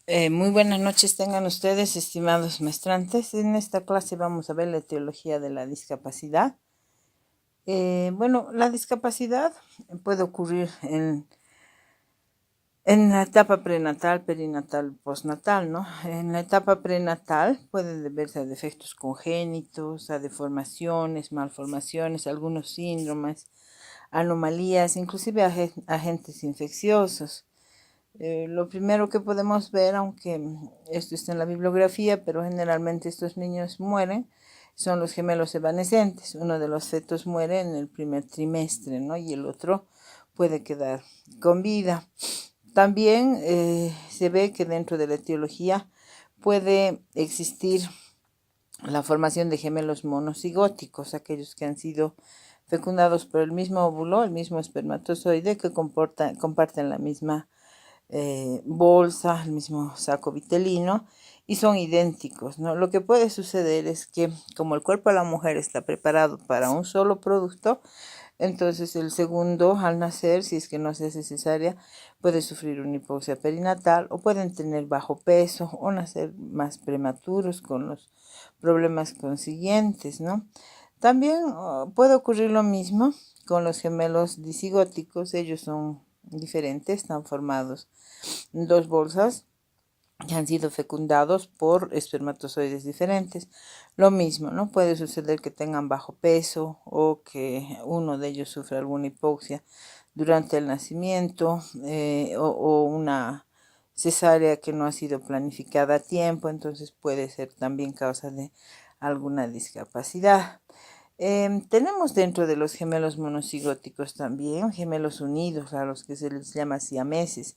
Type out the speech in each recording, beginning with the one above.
Muy buenas noches tengan ustedes, estimados maestrantes. En esta clase vamos a ver la etiología de la discapacidad. Bueno, la discapacidad puede ocurrir en la etapa prenatal, perinatal, postnatal, ¿no? En la etapa prenatal puede deberse a defectos congénitos, a deformaciones, malformaciones, algunos síndromes, anomalías, inclusive agentes infecciosos. Lo primero que podemos ver, aunque esto está en la bibliografía, pero generalmente estos niños mueren, son los gemelos evanescentes. Uno de los fetos muere en el primer trimestre, ¿no? Y el otro puede quedar con vida. También se ve que dentro de la etiología puede existir la formación de gemelos monocigóticos, aquellos que han sido fecundados por el mismo óvulo, el mismo espermatozoide, que comparten la misma bolsa, el mismo saco vitelino y son idénticos, ¿no? Lo que puede suceder es que como el cuerpo de la mujer está preparado para un solo producto, entonces el segundo al nacer, si es que no se hace cesárea, puede sufrir una hipoxia perinatal o pueden tener bajo peso o nacer más prematuros con los problemas consiguientes, ¿no? También puede ocurrir lo mismo con los gemelos disigóticos, ellos son diferentes, están formados en dos bolsas que han sido fecundados por espermatozoides diferentes. Lo mismo, ¿no? Puede suceder que tengan bajo peso o que uno de ellos sufra alguna hipoxia durante el nacimiento o una cesárea que no ha sido planificada a tiempo, entonces puede ser también causa de alguna discapacidad. Tenemos dentro de los gemelos monocigóticos también gemelos unidos, a los que se les llama siameses.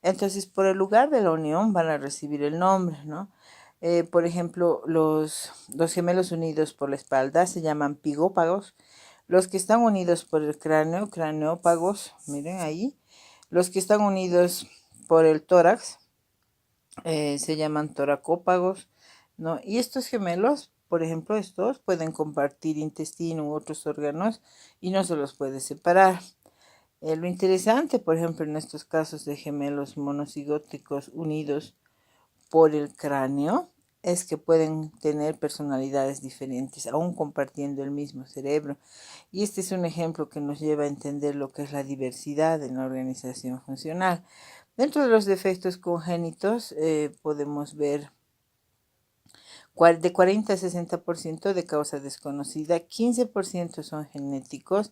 Entonces, por el lugar de la unión van a recibir el nombre, ¿no? Por ejemplo, los gemelos unidos por la espalda se llaman pigópagos. Los que están unidos por el cráneo, craneópagos, miren ahí. Los que están unidos por el tórax se llaman toracópagos, ¿no? Y estos gemelos, por ejemplo, estos pueden compartir intestino u otros órganos y no se los puede separar. Lo interesante, por ejemplo, en estos casos de gemelos monocigóticos unidos por el cráneo, es que pueden tener personalidades diferentes, aún compartiendo el mismo cerebro. Y este es un ejemplo que nos lleva a entender lo que es la diversidad en la organización funcional. Dentro de los defectos congénitos podemos ver de 40 a 60% de causa desconocida, 15% son genéticos,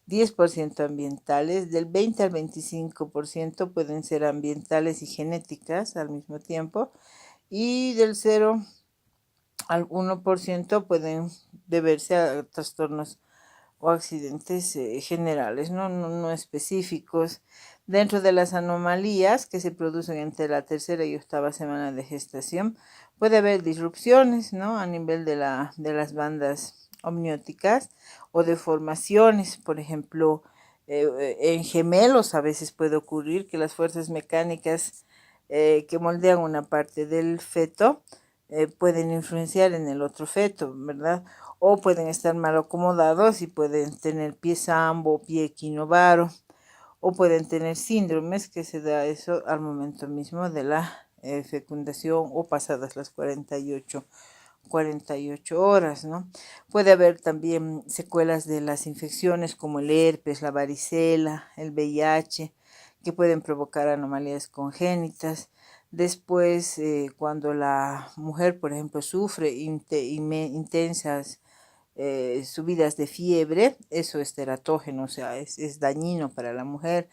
10% ambientales, del 20 al 25% pueden ser ambientales y genéticas al mismo tiempo, y del 0 al 1% pueden deberse a trastornos o accidentes generales, no específicos. Dentro de las anomalías que se producen entre la tercera y octava semana de gestación, puede haber disrupciones, ¿no? A nivel de las bandas amnióticas o deformaciones, por ejemplo, en gemelos a veces puede ocurrir que las fuerzas mecánicas que moldean una parte del feto pueden influenciar en el otro feto, ¿verdad? O pueden estar mal acomodados y pueden tener pie sambo, pie equinovaro, o pueden tener síndromes que se da eso al momento mismo de la fecundación o pasadas las 48 horas, ¿no? Puede haber también secuelas de las infecciones como el herpes, la varicela, el VIH, que pueden provocar anomalías congénitas. Después, cuando la mujer, por ejemplo, sufre intensas subidas de fiebre, eso es teratógeno, o sea, es dañino para la mujer,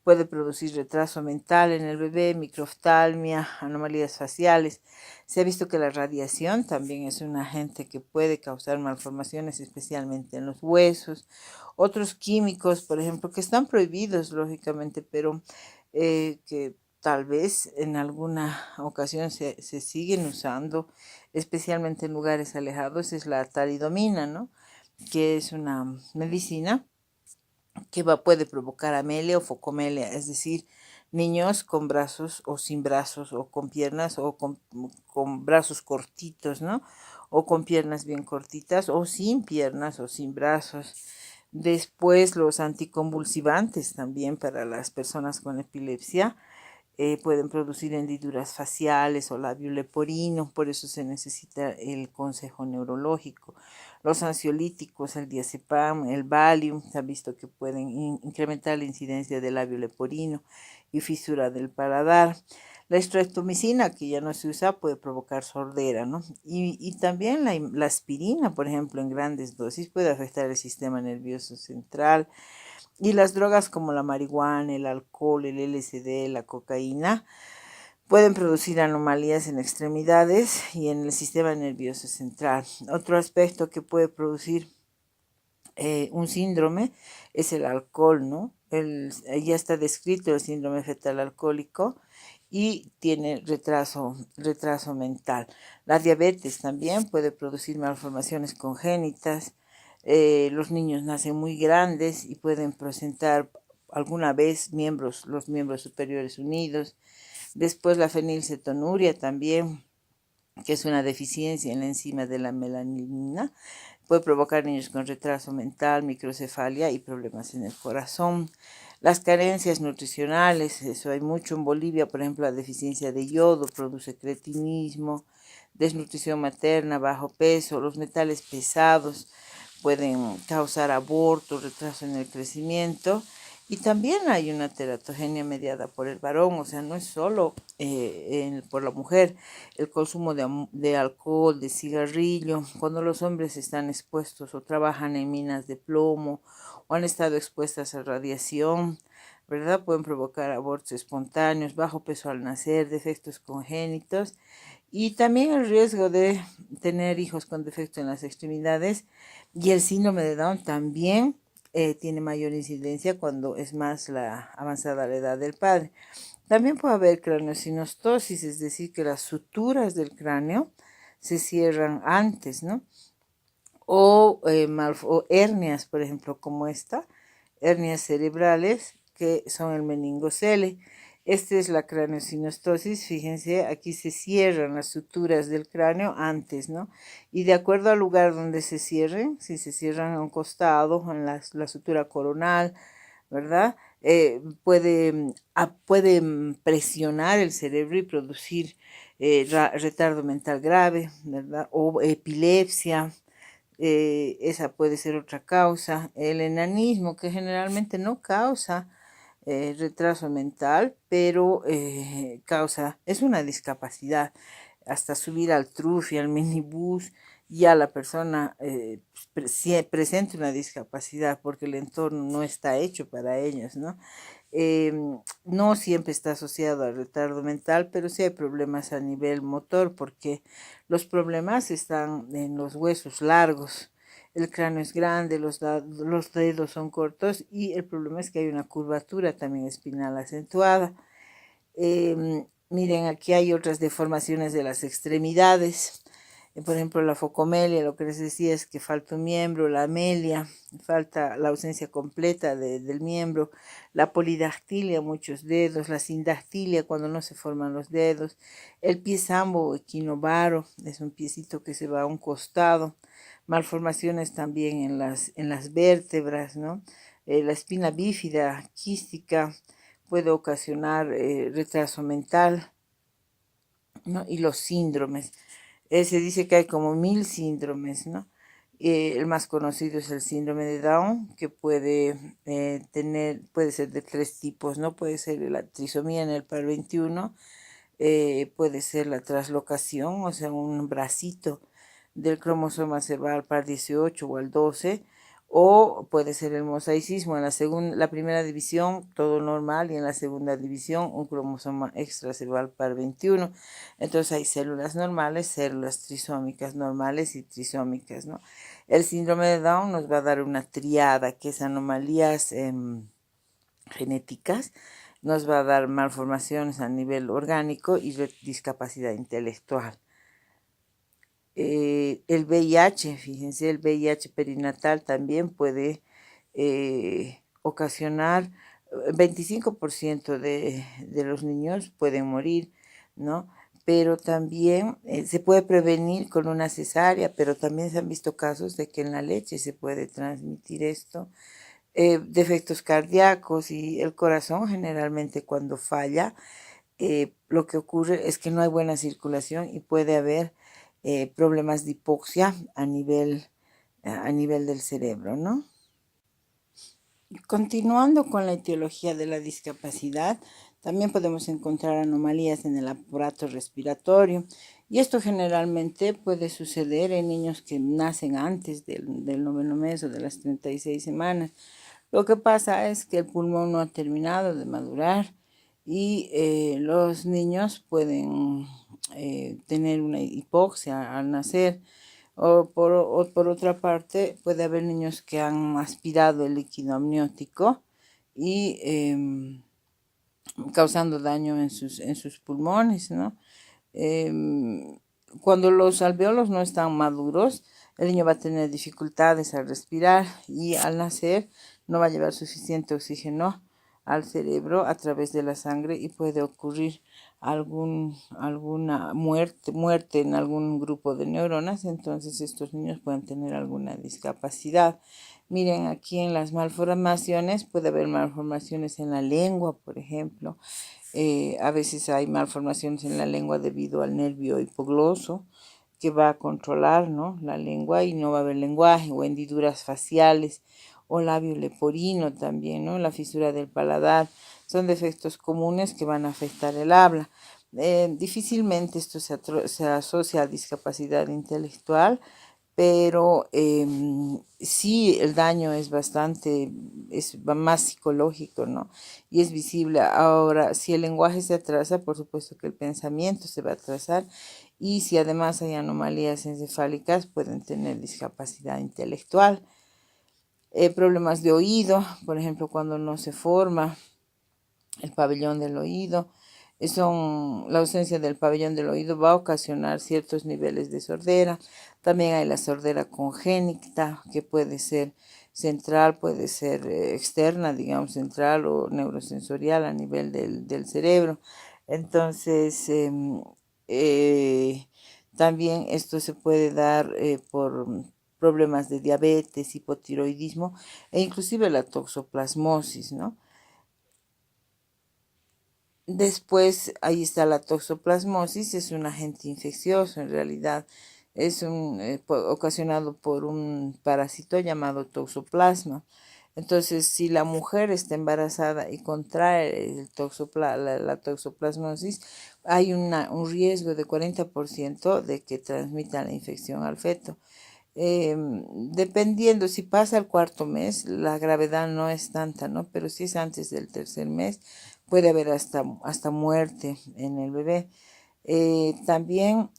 puede producir retraso mental en el bebé, microftalmia, anomalías faciales. Se ha visto que la radiación también es un agente que puede causar malformaciones, especialmente en los huesos. Otros químicos, por ejemplo, que están prohibidos, lógicamente, pero que tal vez en alguna ocasión se siguen usando, especialmente en lugares alejados, es la talidomina, ¿no? Que es una medicina que puede provocar amelia o focomelia, es decir, niños con brazos o sin brazos o con piernas o con brazos cortitos, ¿no? O con piernas bien cortitas o sin piernas o sin brazos. Después los anticonvulsivantes también para las personas con epilepsia pueden producir hendiduras faciales o labio leporino, por eso se necesita el consejo neurológico. Los ansiolíticos, el diazepam, el Valium, se ha visto que pueden incrementar la incidencia del labio leporino y fisura del paladar. La estreptomicina, que ya no se usa, puede provocar sordera, ¿no? Y también la aspirina, por ejemplo, en grandes dosis puede afectar el sistema nervioso central. Y las drogas como la marihuana, el alcohol, el LSD, la cocaína, pueden producir anomalías en extremidades y en el sistema nervioso central. Otro aspecto que puede producir un síndrome es el alcohol, ¿no? Ya está descrito el síndrome fetal alcohólico y tiene retraso mental. La diabetes también puede producir malformaciones congénitas. Los niños nacen muy grandes y pueden presentar alguna vez los miembros superiores unidos. Después la fenilcetonuria también, que es una deficiencia en la enzima de la melanina, puede provocar niños con retraso mental, microcefalia y problemas en el corazón. Las carencias nutricionales, eso hay mucho en Bolivia, por ejemplo, la deficiencia de yodo produce cretinismo, desnutrición materna, bajo peso, los metales pesados pueden causar aborto, retraso en el crecimiento. Y también hay una teratogenia mediada por el varón, o sea, no es solo por la mujer, el consumo de alcohol, de cigarrillo, cuando los hombres están expuestos o trabajan en minas de plomo o han estado expuestas a radiación, ¿verdad? Pueden provocar abortos espontáneos, bajo peso al nacer, defectos congénitos y también el riesgo de tener hijos con defectos en las extremidades y el síndrome de Down también tiene mayor incidencia cuando es más avanzada la edad del padre. También puede haber craneosinostosis, es decir, que las suturas del cráneo se cierran antes, ¿no? O hernias, por ejemplo, como esta, hernias cerebrales, que son el meningocele. Esta es la craneosinostosis, fíjense, aquí se cierran las suturas del cráneo antes, ¿no? Y de acuerdo al lugar donde se cierren, si se cierran a un costado, en la sutura coronal, ¿verdad? Puede presionar el cerebro y producir retardo mental grave, ¿verdad? O epilepsia, esa puede ser otra causa. El enanismo, que generalmente no causa retraso mental, pero es una discapacidad. Hasta subir al trufi, al minibús, ya la persona presenta una discapacidad porque el entorno no está hecho para ellos, ¿no? Eh, no siempre está asociado al retardo mental, pero sí hay problemas a nivel motor porque los problemas están en los huesos largos. El cráneo es grande, los dedos son cortos y el problema es que hay una curvatura también espinal acentuada. Miren, aquí hay otras deformaciones de las extremidades. Por ejemplo, la focomelia, lo que les decía es que falta un miembro, la amelia, falta la ausencia completa del miembro, la polidactilia, muchos dedos, la sindactilia, cuando no se forman los dedos, el pie sambo o equinovaro, es un piecito que se va a un costado, malformaciones también en las vértebras, ¿no? La espina bífida, quística, puede ocasionar retraso mental, ¿no? Y los síndromes. Se dice que hay como 1000 síndromes, ¿no? El más conocido es el síndrome de Down, que puede ser de 3 tipos, ¿no? Puede ser la trisomía en el par 21, puede ser la traslocación, o sea, un bracito del cromosoma se va al par 18 o al 12, o puede ser el mosaicismo. La primera división todo normal y en la segunda división un cromosoma extra se va al par 21. Entonces hay células normales, células trisómicas normales y trisómicas, ¿no? El síndrome de Down nos va a dar una triada que es anomalías genéticas, nos va a dar malformaciones a nivel orgánico y discapacidad intelectual. El VIH, fíjense, el VIH perinatal también puede ocasionar 25% de los niños pueden morir, ¿no? Pero también se puede prevenir con una cesárea, pero también se han visto casos de que en la leche se puede transmitir esto. Defectos cardíacos y el corazón generalmente cuando falla lo que ocurre es que no hay buena circulación y puede haber problemas de hipoxia a nivel del cerebro, ¿no? Continuando con la etiología de la discapacidad, también podemos encontrar anomalías en el aparato respiratorio y esto generalmente puede suceder en niños que nacen antes del noveno mes o de las 36 semanas. Lo que pasa es que el pulmón no ha terminado de madurar y los niños pueden tener una hipoxia al nacer. O por otra parte, puede haber niños que han aspirado el líquido amniótico y causando daño en sus pulmones, ¿no? Cuando los alvéolos no están maduros, el niño va a tener dificultades al respirar y al nacer no va a llevar suficiente oxígeno al cerebro a través de la sangre y puede ocurrir alguna muerte en algún grupo de neuronas, entonces estos niños pueden tener alguna discapacidad. Miren, aquí en las malformaciones puede haber malformaciones en la lengua, por ejemplo. A veces hay malformaciones en la lengua debido al nervio hipogloso que va a controlar, ¿no?, la lengua y no va a haber lenguaje, o hendiduras faciales o labio leporino también, ¿no?, la fisura del paladar. Son defectos comunes que van a afectar el habla. Difícilmente esto se asocia a discapacidad intelectual, pero sí el daño es más psicológico, ¿no? Y es visible. Ahora, si el lenguaje se atrasa, por supuesto que el pensamiento se va a atrasar, y si además hay anomalías encefálicas, pueden tener discapacidad intelectual. Problemas de oído, por ejemplo, cuando no se forma el pabellón del oído. La ausencia del pabellón del oído va a ocasionar ciertos niveles de sordera. También hay la sordera congénita, que puede ser central, puede ser externa, digamos, central o neurosensorial a nivel del cerebro. Entonces, también esto se puede dar por problemas de diabetes, hipotiroidismo e inclusive la toxoplasmosis, ¿no? Después, ahí está la toxoplasmosis, es un agente infeccioso en realidad, es ocasionado por un parásito llamado toxoplasma. Entonces, si la mujer está embarazada y contrae la toxoplasmosis, hay un riesgo de 40% de que transmita la infección al feto. Dependiendo, si pasa el cuarto mes, la gravedad no es tanta, ¿no? Pero si es antes del tercer mes, puede haber hasta muerte en el bebé. También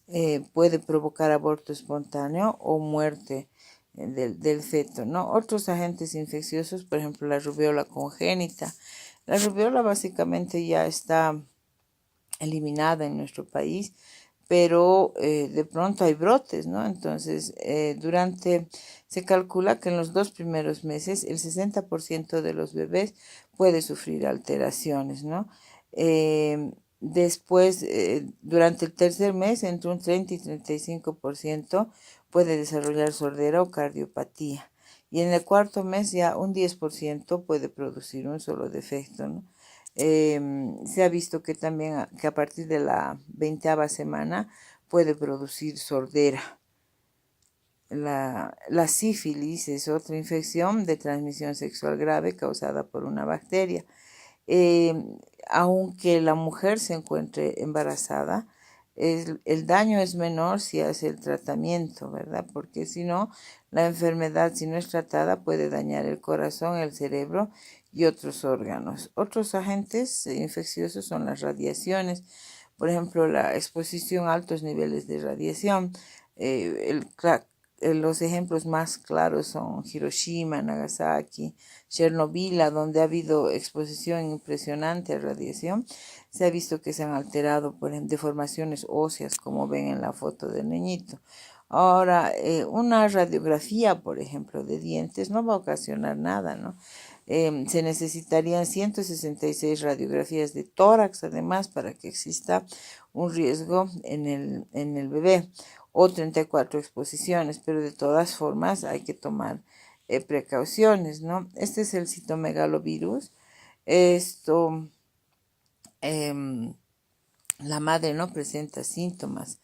puede provocar aborto espontáneo o muerte del feto, ¿no? Otros agentes infecciosos, por ejemplo, la rubiola congénita. La rubiola básicamente ya está eliminada en nuestro país, pero de pronto hay brotes, ¿no? Entonces, se calcula que en los 2 primeros meses el 60% de los bebés puede sufrir alteraciones, ¿no? Después, durante el tercer mes, entre un 30 y 35% puede desarrollar sordera o cardiopatía. Y en el cuarto mes ya un 10% puede producir un solo defecto, ¿no? Se ha visto que también que a partir de la 20ª semana puede producir sordera. La sífilis es otra infección de transmisión sexual grave causada por una bacteria. Eh, Aunque la mujer se encuentre embarazada, el daño es menor si hace el tratamiento, ¿verdad? Porque si no, la enfermedad, si no es tratada, puede dañar el corazón, el cerebro y otros órganos. Otros agentes infecciosos son las radiaciones, por ejemplo, la exposición a altos niveles de radiación. Los ejemplos más claros son Hiroshima, Nagasaki, Chernobyl, donde ha habido exposición impresionante a radiación. Se ha visto que se han alterado por deformaciones óseas, como ven en la foto del niñito. Ahora, una radiografía, por ejemplo, de dientes no va a ocasionar nada, ¿no? Se necesitarían 166 radiografías de tórax, además, para que exista un riesgo en el bebé, o 34 exposiciones, pero de todas formas hay que tomar precauciones, ¿no? Este es el citomegalovirus. Esto la madre no presenta síntomas,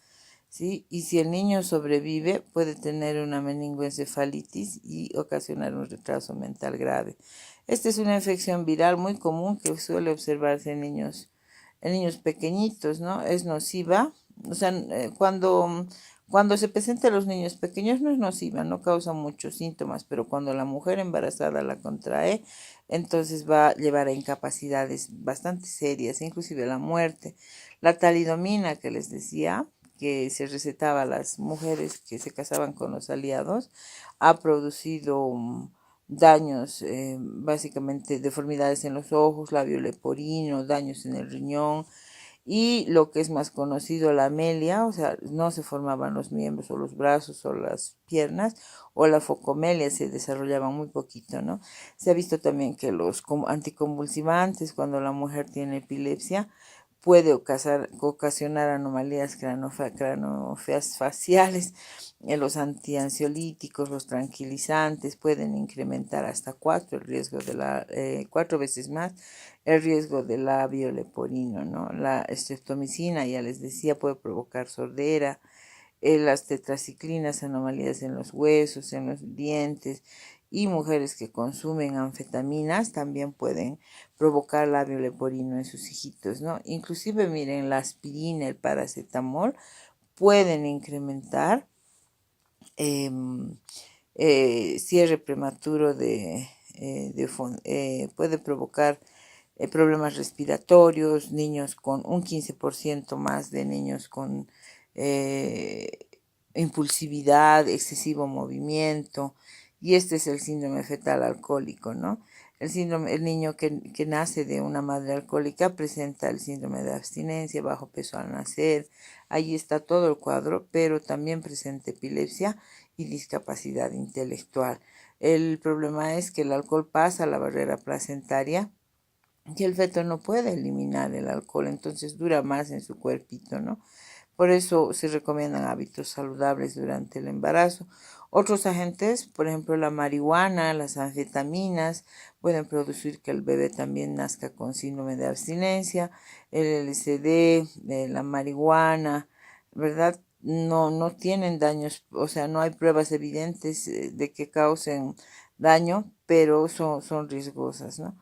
¿sí? Y si el niño sobrevive, puede tener una meningoencefalitis y ocasionar un retraso mental grave. Esta es una infección viral muy común que suele observarse en niños pequeñitos, ¿no? Es nociva, o sea, cuando se presenta a los niños pequeños no es nociva, no causa muchos síntomas, pero cuando la mujer embarazada la contrae, entonces va a llevar a incapacidades bastante serias, inclusive a la muerte. La talidomina que les decía, que se recetaba a las mujeres que se casaban con los aliados, ha producido daños, básicamente deformidades en los ojos, labio leporino, daños en el riñón y lo que es más conocido, la amelia, o sea, no se formaban los miembros o los brazos o las piernas, o la focomelia se desarrollaban muy poquito, ¿no? Se ha visto también que los anticonvulsivantes, cuando la mujer tiene epilepsia, puede ocasionar anomalías craniofaciales. Los antiansiolíticos, los tranquilizantes pueden incrementar hasta cuatro veces más el riesgo del labio leporino, ¿no? La estreptomicina, ya les decía, puede provocar sordera, las tetraciclinas, anomalías en los huesos, en los dientes, y mujeres que consumen anfetaminas también pueden provocar labio leporino en sus hijitos, ¿no? Inclusive, miren, la aspirina, el paracetamol pueden incrementar eh, cierre prematuro puede provocar problemas respiratorios, niños con un 15% más de niños con eh, impulsividad, excesivo movimiento, y este es el síndrome fetal alcohólico, ¿no? El niño que nace de una madre alcohólica presenta el síndrome de abstinencia, bajo peso al nacer, ahí está todo el cuadro, pero también presenta epilepsia y discapacidad intelectual. El problema es que el alcohol pasa la barrera placentaria y el feto no puede eliminar el alcohol, entonces dura más en su cuerpito, ¿no? Por eso se recomiendan hábitos saludables durante el embarazo. Otros agentes, por ejemplo, la marihuana, las anfetaminas, pueden producir que el bebé también nazca con síndrome de abstinencia. El LSD, la marihuana, ¿verdad? No tienen daños, o sea, no hay pruebas evidentes de que causen daño, pero son riesgosas, ¿no?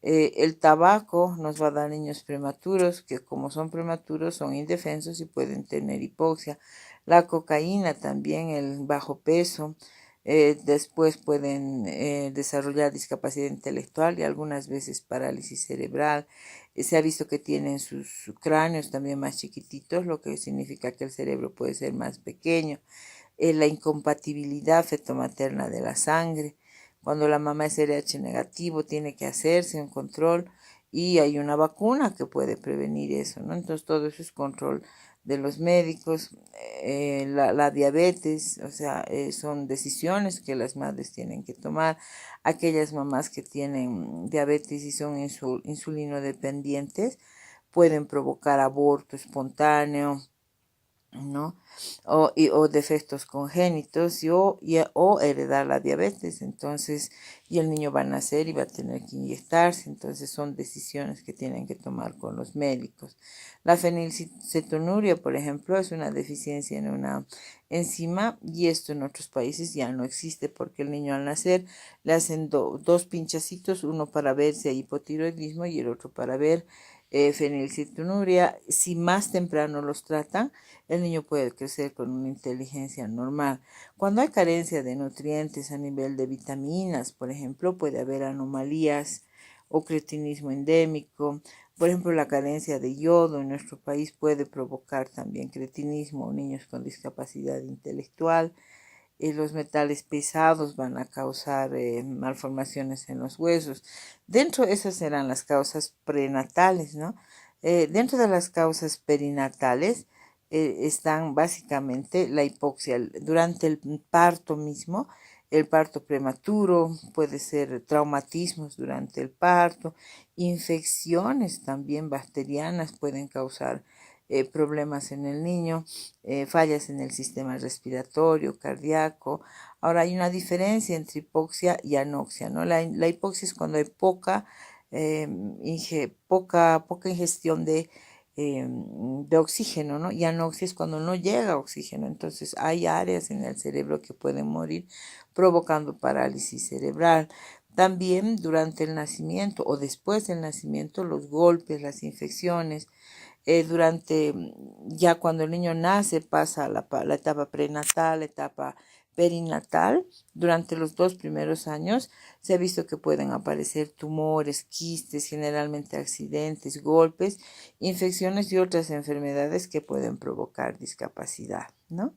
El tabaco nos va a dar niños prematuros, que como son prematuros son indefensos y pueden tener hipoxia. La cocaína también, el bajo peso, después pueden desarrollar discapacidad intelectual y algunas veces parálisis cerebral. Se ha visto que tienen sus cráneos también más chiquititos, lo que significa que el cerebro puede ser más pequeño. La incompatibilidad fetomaterna de la sangre. Cuando la mamá es RH negativo, tiene que hacerse un control y hay una vacuna que puede prevenir eso, ¿no? Entonces todo eso es control de los médicos. La diabetes, o sea, son decisiones que las madres tienen que tomar. Aquellas mamás que tienen diabetes y son insulino dependientes pueden provocar aborto espontáneo, ¿no? O defectos congénitos o heredar la diabetes. Entonces, y el niño va a nacer y va a tener que inyectarse. Entonces, son decisiones que tienen que tomar con los médicos. La fenilcetonuria, por ejemplo, es una deficiencia en una enzima y esto en otros países ya no existe porque el niño al nacer le hacen dos pinchacitos, uno para ver si hay hipotiroidismo y el otro para ver fenilcetonuria. Si más temprano los tratan, el niño puede crecer con una inteligencia normal. Cuando hay carencia de nutrientes a nivel de vitaminas, por ejemplo, puede haber anomalías o cretinismo endémico. Por ejemplo, la carencia de yodo en nuestro país puede provocar también cretinismo o niños con discapacidad intelectual. Los metales pesados van a causar malformaciones en los huesos. Dentro de esas serán las causas prenatales, ¿no? Dentro de las causas perinatales están básicamente la hipoxia. Durante el parto mismo, el parto prematuro, puede ser traumatismos durante el parto, infecciones también bacterianas pueden causar problemas en el niño, fallas en el sistema respiratorio, cardíaco. Ahora hay una diferencia entre hipoxia y anoxia, ¿no? La hipoxia es cuando hay poca ingestión de de oxígeno, ¿no? Y anoxia es cuando no llega oxígeno. Entonces hay áreas en el cerebro que pueden morir provocando parálisis cerebral. También durante el nacimiento o después del nacimiento, los golpes, las infecciones, ya cuando el niño nace pasa la etapa prenatal, la etapa perinatal. Durante los 2 primeros años se ha visto que pueden aparecer tumores, quistes, generalmente accidentes, golpes, infecciones y otras enfermedades que pueden provocar discapacidad, ¿no?